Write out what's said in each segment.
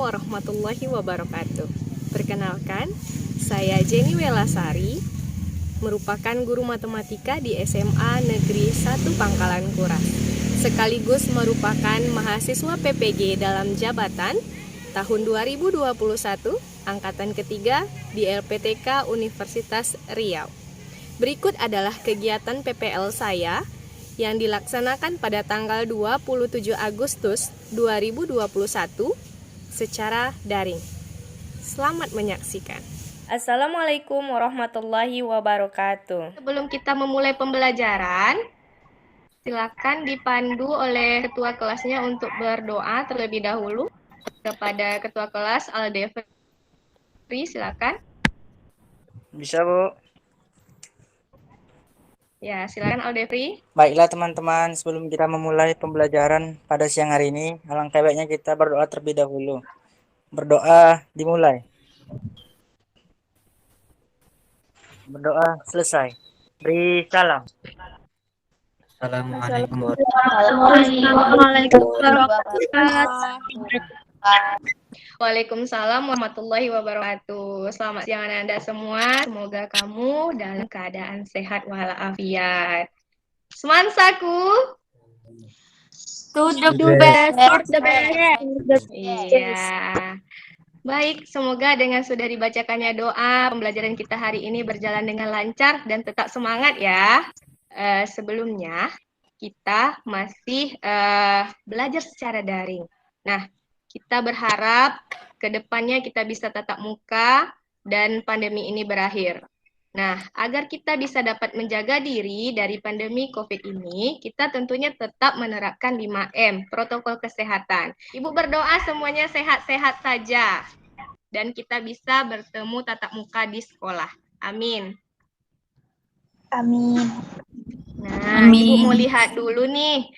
warahmatullahi wabarakatuh. Perkenalkan, saya Jenny Welasari, merupakan guru matematika di SMA Negeri 1 Pangkalan Kuras, sekaligus merupakan mahasiswa PPG dalam jabatan tahun 2021, angkatan ketiga di LPTK Universitas Riau. Berikut adalah kegiatan PPL saya yang dilaksanakan pada tanggal 27 Agustus 2021 secara daring. Selamat menyaksikan. Assalamualaikum warahmatullahi wabarakatuh. Sebelum kita memulai pembelajaran, silakan dipandu oleh ketua kelasnya untuk berdoa terlebih dahulu. Kepada ketua kelas Aldefri, silakan. Bisa, Bu. Ya, silakan Aldefri. Baiklah teman-teman, sebelum kita memulai pembelajaran pada siang hari ini, alangkah baiknya kita berdoa terlebih dahulu. Berdoa dimulai. Berdoa selesai. Beri salam. Assalamualaikum Waalaikumsalam warahmatullahi Waalaikumsalam warahmatullahi wabarakatuh. Selamat siang Anda semua. Semoga kamu dalam keadaan sehat walafiat. Semansaku. To the best, for the best. Iya. Baik, semoga dengan sudah dibacakannya doa, pembelajaran kita hari ini berjalan dengan lancar dan tetap semangat ya. Sebelumnya, kita masih belajar secara daring. Nah, kita berharap ke depannya kita bisa tatap muka dan pandemi ini berakhir. Nah, agar kita bisa dapat menjaga diri dari pandemi COVID ini, kita tentunya tetap menerapkan 5M, protokol kesehatan. Ibu berdoa semuanya sehat-sehat saja, dan kita bisa bertemu tatap muka di sekolah. Amin. Amin. Nah, Ibu mau lihat dulu nih,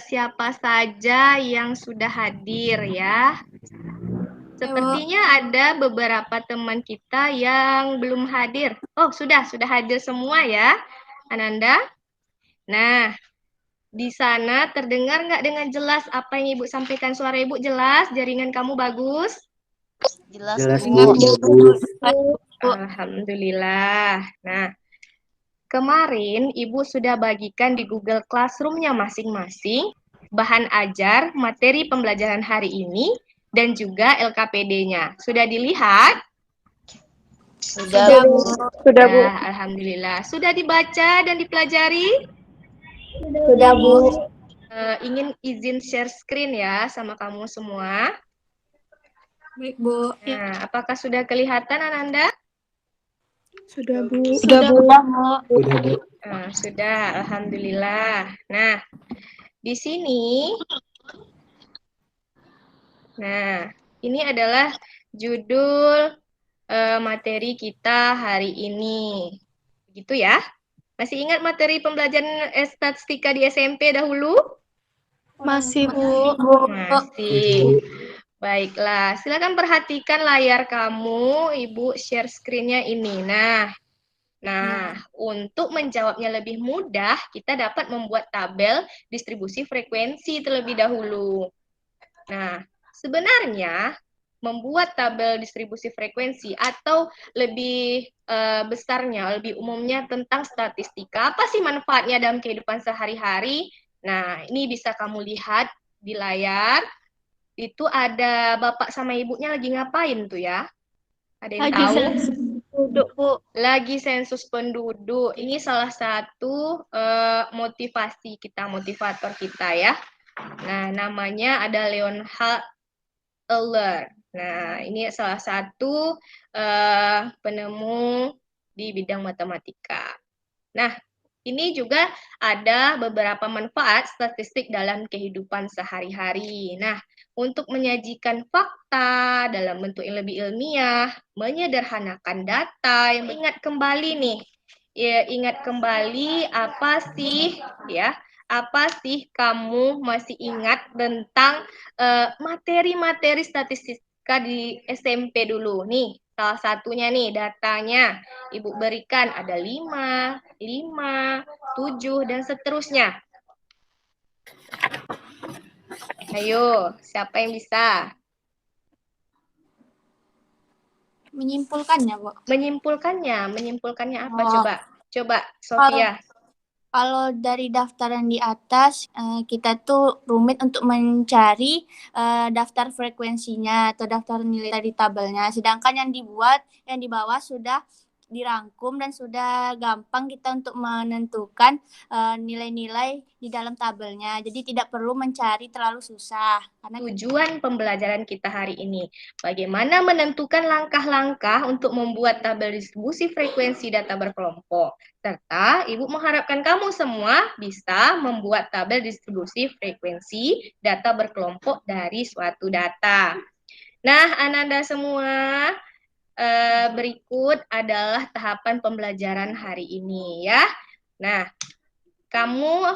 siapa saja yang sudah hadir ya. Sepertinya ada beberapa teman kita yang belum hadir. Oh, sudah hadir semua ya, Ananda. Nah, di sana terdengar nggak dengan jelas apa yang Ibu sampaikan? Suara Ibu jelas, jaringan kamu bagus? Jelas, Bu. Alhamdulillah. Nah, kemarin Ibu sudah bagikan di Google Classroom-nya masing-masing bahan ajar materi pembelajaran hari ini dan juga LKPD-nya. Sudah dilihat? Sudah, Bu. Bu. Alhamdulillah. Sudah dibaca dan dipelajari? Sudah, Bu. Ingin izin share screen ya sama kamu semua. Baik, Bu. Nah, apakah sudah kelihatan Ananda? Sudah, Bu. Sudah, Bu. Sudah, alhamdulillah. Nah, di sini, ini adalah judul materi kita hari ini. Gitu ya. Masih ingat materi pembelajaran statistika di SMP dahulu? Masih, Bu. Masih. Baiklah, silakan perhatikan layar kamu, Ibu share screen-nya ini. Nah, untuk menjawabnya lebih mudah, kita dapat membuat tabel distribusi frekuensi terlebih dahulu. Nah, sebenarnya membuat tabel distribusi frekuensi atau lebih besarnya, lebih umumnya tentang statistika, apa sih manfaatnya dalam kehidupan sehari-hari? Nah, ini bisa kamu lihat di layar. Itu ada bapak sama ibunya lagi ngapain tuh ya? Ada yang tahu? Duduk, Bu. Lagi sensus penduduk. Ini salah satu motivasi kita, motivator kita ya. Nah, namanya ada Leonhard Euler. Nah, ini salah satu penemu di bidang matematika. Nah, ini juga ada beberapa manfaat statistik dalam kehidupan sehari-hari. Nah, untuk menyajikan fakta dalam bentuk yang lebih ilmiah, menyederhanakan data, yang ingat kembali nih, ya, ingat kembali apa sih kamu masih ingat tentang materi-materi statistika di SMP dulu nih? Salah satunya nih datanya Ibu berikan ada 5, 7, dan seterusnya. Ayo, siapa yang bisa? Menyimpulkannya, Bu. Menyimpulkannya apa Oh. coba? Coba Sofia. Kalau dari daftar yang di atas, kita tuh rumit untuk mencari daftar frekuensinya atau daftar nilai di tabelnya. Sedangkan yang di bawah sudah dirangkum dan sudah gampang kita untuk menentukan nilai-nilai di dalam tabelnya. Jadi tidak perlu mencari terlalu susah. Karena Tujuan pembelajaran kita hari ini, bagaimana menentukan langkah-langkah untuk membuat tabel distribusi frekuensi data berkelompok. Serta Ibu mengharapkan kamu semua bisa membuat tabel distribusi frekuensi data berkelompok dari suatu data. Nah, Ananda semua, berikut adalah tahapan pembelajaran hari ini ya. Nah, kamu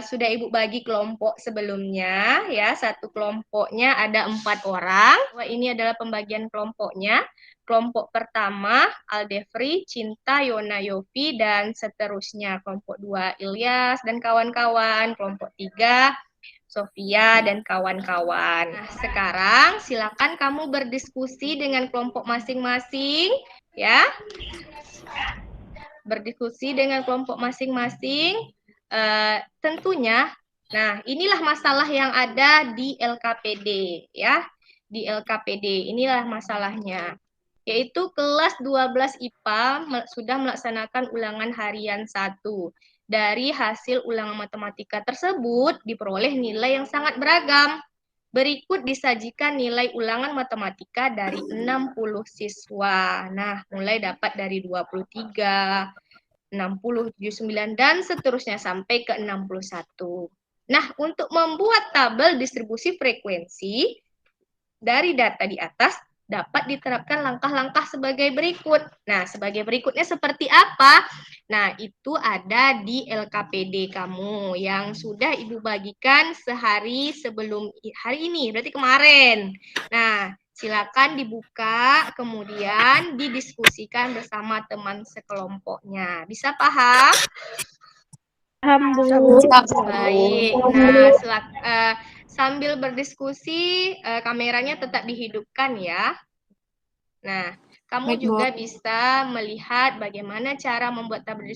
sudah Ibu bagi kelompok sebelumnya ya. Satu kelompoknya ada 4 orang. Ini adalah pembagian kelompoknya. Kelompok pertama Aldefri, Cinta, Yona, Yofi, dan seterusnya. Kelompok 2 Ilyas dan kawan-kawan. Kelompok 3 Sofia dan kawan-kawan. Nah, sekarang silakan kamu berdiskusi dengan kelompok masing-masing ya. Berdiskusi dengan kelompok masing-masing. Tentunya, nah inilah masalah yang ada di LKPD ya. Di LKPD inilah masalahnya. Yaitu kelas 12 IPA sudah melaksanakan ulangan harian 1. Dari hasil ulangan matematika tersebut diperoleh nilai yang sangat beragam. Berikut disajikan nilai ulangan matematika dari 60 siswa. Nah, mulai dapat dari 23, 60, 79, dan seterusnya sampai ke 61. Nah, untuk membuat tabel distribusi frekuensi dari data di atas, dapat diterapkan langkah-langkah sebagai berikut. Nah, sebagai berikutnya seperti apa? Nah, itu ada di LKPD kamu yang sudah Ibu bagikan sehari sebelum hari ini, berarti kemarin. Nah, silakan dibuka, kemudian didiskusikan bersama teman sekelompoknya. Bisa paham? paham, Bu. Baik. Nah, sambil berdiskusi, kameranya tetap dihidupkan ya. Nah, kamu Baik, juga bisa melihat bagaimana cara membuat tabel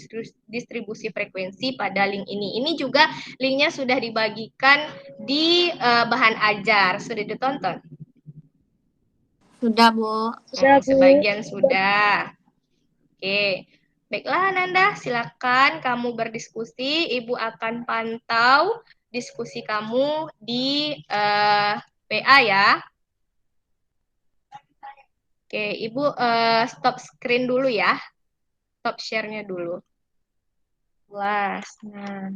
distribusi frekuensi pada link ini. Ini juga linknya sudah dibagikan di bahan ajar. Sudah ditonton? Sudah, Bu. Sebagian sudah. Oke. Baiklah, Nanda, silakan kamu berdiskusi. Ibu akan pantau diskusi kamu di PA ya. Oke, Ibu stop screen dulu ya. Stop share-nya dulu. Nah.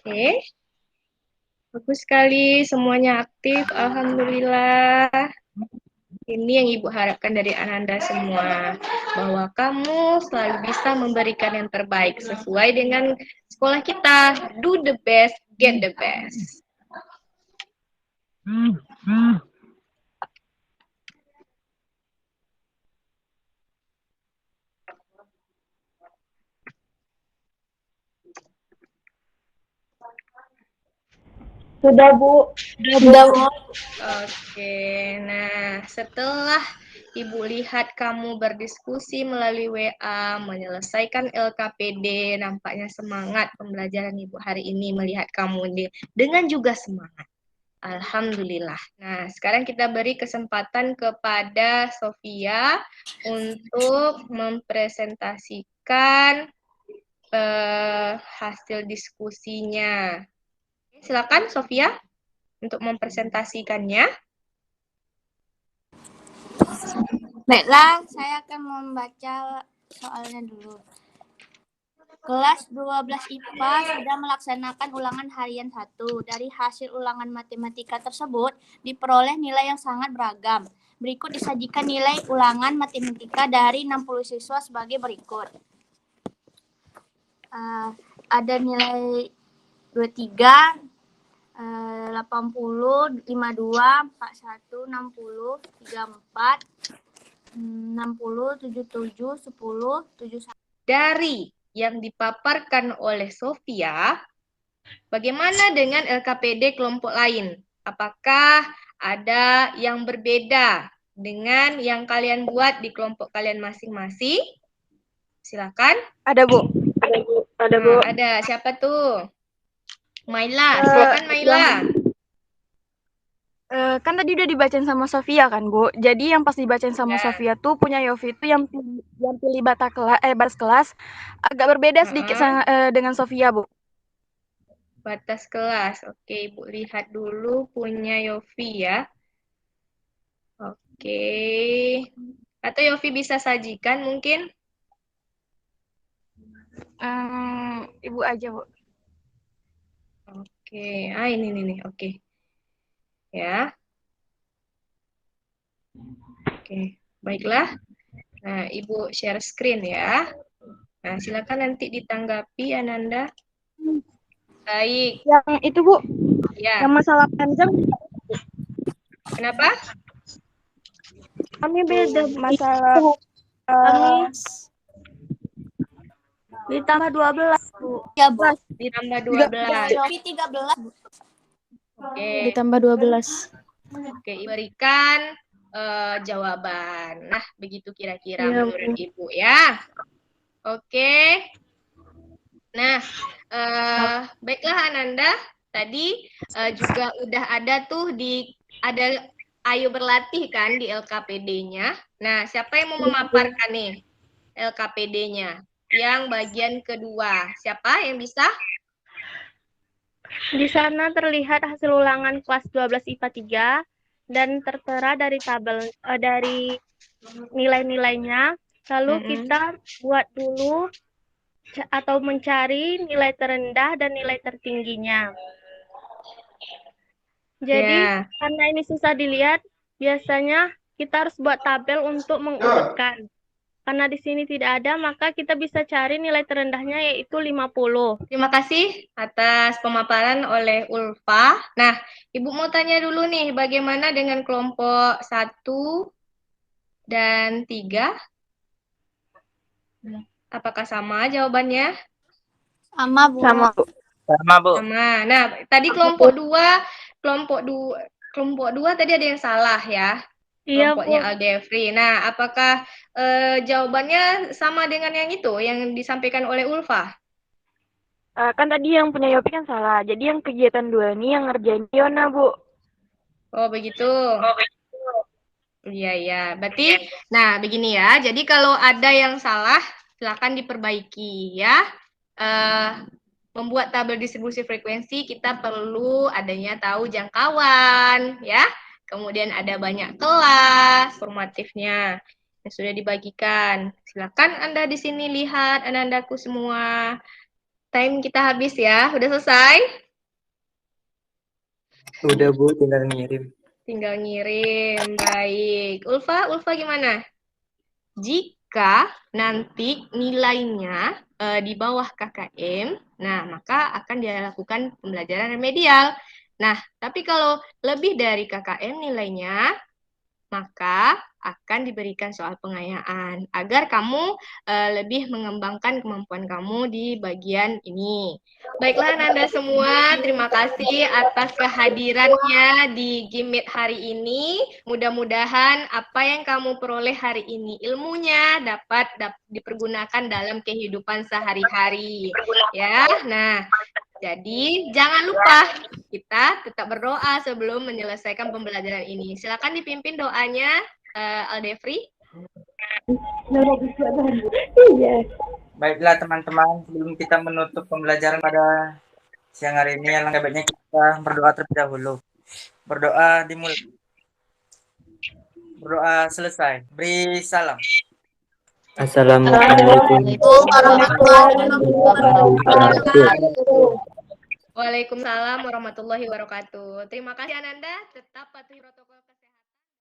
Oke. Bagus sekali, semuanya aktif. Alhamdulillah. Ini yang Ibu harapkan dari Ananda semua. Bahwa kamu selalu bisa memberikan yang terbaik sesuai dengan sekolah kita. Do the best, get the best. Sudah, Bu. Sudah, Bu. Oke, nah setelah Ibu lihat kamu berdiskusi melalui WA, menyelesaikan LKPD, nampaknya semangat pembelajaran Ibu hari ini melihat kamu dengan juga semangat. Alhamdulillah. Nah, sekarang kita beri kesempatan kepada Sofia untuk mempresentasikan hasil diskusinya. Silakan Sofia untuk mempresentasikannya. Baiklah, saya akan membaca soalnya dulu. Kelas 12 IPA sudah melaksanakan ulangan harian 1. Dari hasil ulangan matematika tersebut diperoleh nilai yang sangat beragam. Berikut disajikan nilai ulangan matematika dari 60 siswa sebagai berikut. Ada nilai 23, 80, 52, 41, 60, 34, 60, 77, 10, 71. Dari yang dipaparkan oleh Sofia, bagaimana dengan LKPD kelompok lain? Apakah ada yang berbeda dengan yang kalian buat di kelompok kalian masing-masing? Silakan. Ada, Bu. Ada, Bu. Ada. Siapa tuh? Maila. Silakan Maila. Kan tadi udah dibacain sama Sofia kan, Bu. Jadi yang pas dibacain sama Sofia tuh punya Yofi tuh yang pilih batas kelas agak berbeda sedikit dengan Sofia, Bu. Batas kelas. Oke, Ibu lihat dulu punya Yofi ya. Oke. Atau Yofi bisa sajikan mungkin? Ibu aja, Bu. Oke. Ini nih. Oke. Ya. Oke. Baiklah. Nah, Ibu share screen ya. Nah, silakan nanti ditanggapi Ananda. Baik. Yang itu, Bu. Ya. Yang masalah panjang. Kenapa? Kami beda masalah. Kami ditambah 12, Bu. Ya, Bu. Ditambah 12. Yofi 13. Oke. Ditambah 12. Oke, berikan jawaban. Nah, begitu kira-kira menurut Ibu ya. Oke. Nah, baiklah Ananda. Tadi juga udah ada tuh ada Ayo Berlatih kan di LKPD-nya. Nah, siapa yang mau memaparkan nih LKPD-nya? Yang bagian kedua. Siapa yang bisa? Di sana terlihat hasil ulangan kelas 12 IPA 3 dan tertera dari tabel dari nilai-nilainya. Lalu kita buat dulu atau mencari nilai terendah dan nilai tertingginya. Jadi karena ini susah dilihat, biasanya kita harus buat tabel untuk mengurutkan. Karena di sini tidak ada, maka kita bisa cari nilai terendahnya yaitu 50. Terima kasih atas pemaparan oleh Ulfa. Nah, Ibu mau tanya dulu nih, bagaimana dengan kelompok 1 dan 3? Apakah sama jawabannya? Sama, Bu. Sama, Bu. Sama. Nah, tadi kelompok 2 tadi ada yang salah ya. Iya, Kelompoknya Bu. Aldefri. Nah, apakah jawabannya sama dengan yang itu yang disampaikan oleh Ulfa? Kan tadi yang punya Yopi kan salah. Jadi yang kegiatan 2 ini yang ngerjain Yona, Bu. Oh, begitu. Iya. Berarti, nah begini ya. Jadi kalau ada yang salah, silakan diperbaiki ya. Membuat tabel distribusi frekuensi, kita perlu adanya tahu jangkauan ya. Kemudian ada banyak kelas formatifnya yang sudah dibagikan. Silakan Anda di sini lihat anak-anakku semua. Time kita habis ya. Udah selesai? Udah, Bu, tinggal ngirim. Tinggal ngirim. Baik. Ulfa gimana? Jika nanti nilainya di bawah KKM, nah maka akan dilakukan pembelajaran remedial. Nah, tapi kalau lebih dari KKM nilainya, maka akan diberikan soal pengayaan agar kamu lebih mengembangkan kemampuan kamu di bagian ini. Baiklah Nanda semua, terima kasih atas kehadirannya di Gimit hari ini. Mudah-mudahan apa yang kamu peroleh hari ini ilmunya dapat dipergunakan dalam kehidupan sehari-hari. Ya, nah. Jadi, jangan lupa kita tetap berdoa sebelum menyelesaikan pembelajaran ini. Silakan dipimpin doanya, Aldefri. Baiklah teman-teman, sebelum kita menutup pembelajaran pada siang hari ini, alangkah baiknya kita berdoa terlebih dahulu. Berdoa dimulai. Berdoa selesai. Beri salam. Assalamualaikum warahmatullahi wabarakatuh. Waalaikumsalam warahmatullahi wabarakatuh. Terima kasih Ananda, tetap patuhi protokol